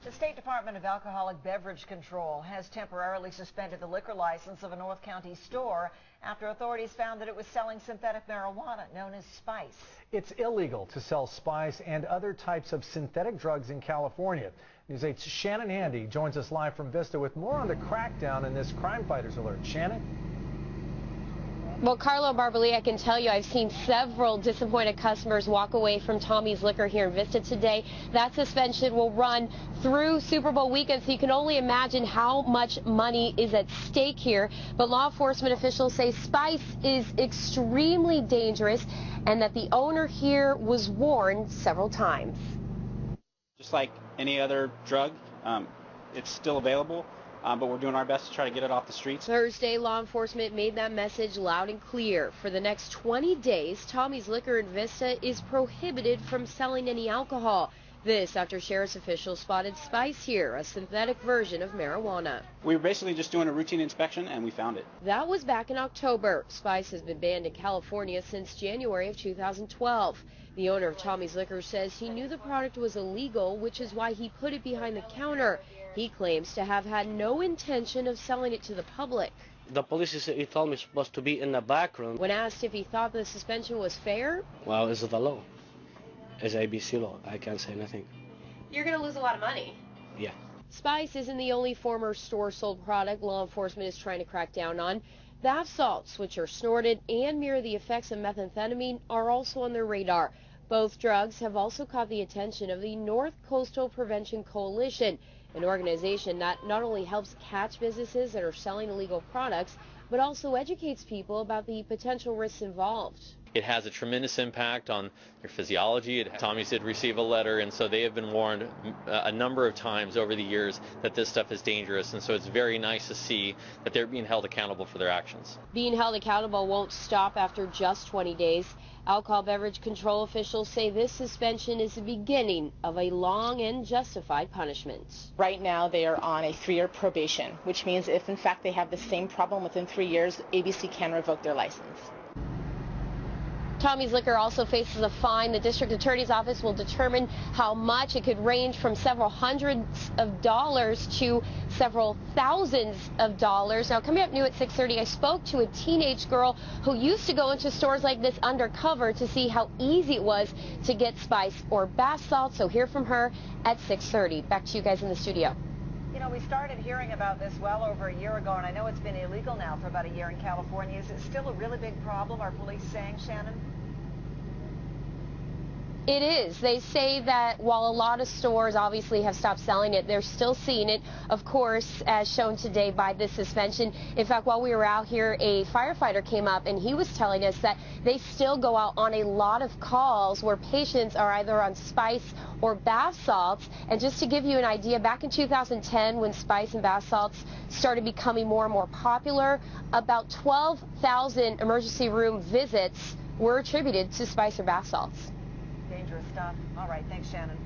The State Department of Alcoholic Beverage Control has temporarily suspended the liquor license of a North County store after authorities found that it was selling synthetic marijuana known as Spice. It's illegal to sell Spice and other types of synthetic drugs in California. News 8's Shannon Handy joins us live from Vista with more on the crackdown in this Crime Fighters alert. Shannon? Well, Carlo Barbali, I can tell you I've seen several disappointed customers walk away from Tommy's Liquor here in Vista today. That suspension will run through Super Bowl weekend, so you can only imagine how much money is at stake here. But law enforcement officials say Spice is extremely dangerous and that the owner here was warned several times. Just like any other drug, it's still available. But we're doing our best to try to get it off the streets. Thursday, law enforcement made that message loud and clear. For the next 20 days, Tommy's Liquor in Vista is prohibited from selling any alcohol. This after sheriff's officials spotted Spice here, a synthetic version of marijuana. We were basically just doing a routine inspection and we found it. That was back in October. Spice has been banned in California since January of 2012. The owner of Tommy's Liquor says he knew the product was illegal, which is why he put it behind the counter. He claims to have had no intention of selling it to the public. The police he told me it's supposed to be in the back room. When asked if he thought the suspension was fair, well, it's the law. It's ABC law. I can't say nothing. You're going to lose a lot of money. Yeah. Spice isn't the only former store-sold product law enforcement is trying to crack down on. Bath salts, which are snorted and mirror the effects of methamphetamine, are also on their radar. Both drugs have also caught the attention of the North Coastal Prevention Coalition, an organization that not only helps catch businesses that are selling illegal products, but also educates people about the potential risks involved. It has a tremendous impact on their physiology. Tommy's did receive a letter, and so they have been warned a number of times over the years that this stuff is dangerous, and so it's very nice to see that they're being held accountable for their actions. Being held accountable won't stop after just 20 days. Alcohol beverage control officials say this suspension is the beginning of a long and justified punishment. Right now they are on a 3-year probation, which means if in fact they have the same problem within 3 years, ABC can revoke their license. Tommy's Liquor also faces a fine. The district attorney's office will determine how much. It could range from several hundreds of dollars to several thousands of dollars. Now, coming up new at 6:30, I spoke to a teenage girl who used to go into stores like this undercover to see how easy it was to get Spice or bath salts. So hear from her at 6:30. Back to you guys in the studio. You know, we started hearing about this well over a year ago, and I know it's been illegal now for about a year in California. Is it still a really big problem, are police saying, Shannon? It is. They say that while a lot of stores obviously have stopped selling it, they're still seeing it, of course, as shown today by this suspension. In fact, while we were out here, a firefighter came up and he was telling us that they still go out on a lot of calls where patients are either on Spice or bath salts. And just to give you an idea, back in 2010, when Spice and bath salts started becoming more and more popular, about 12,000 emergency room visits were attributed to Spice or bath salts. Dangerous stuff. All right, thanks, Shannon.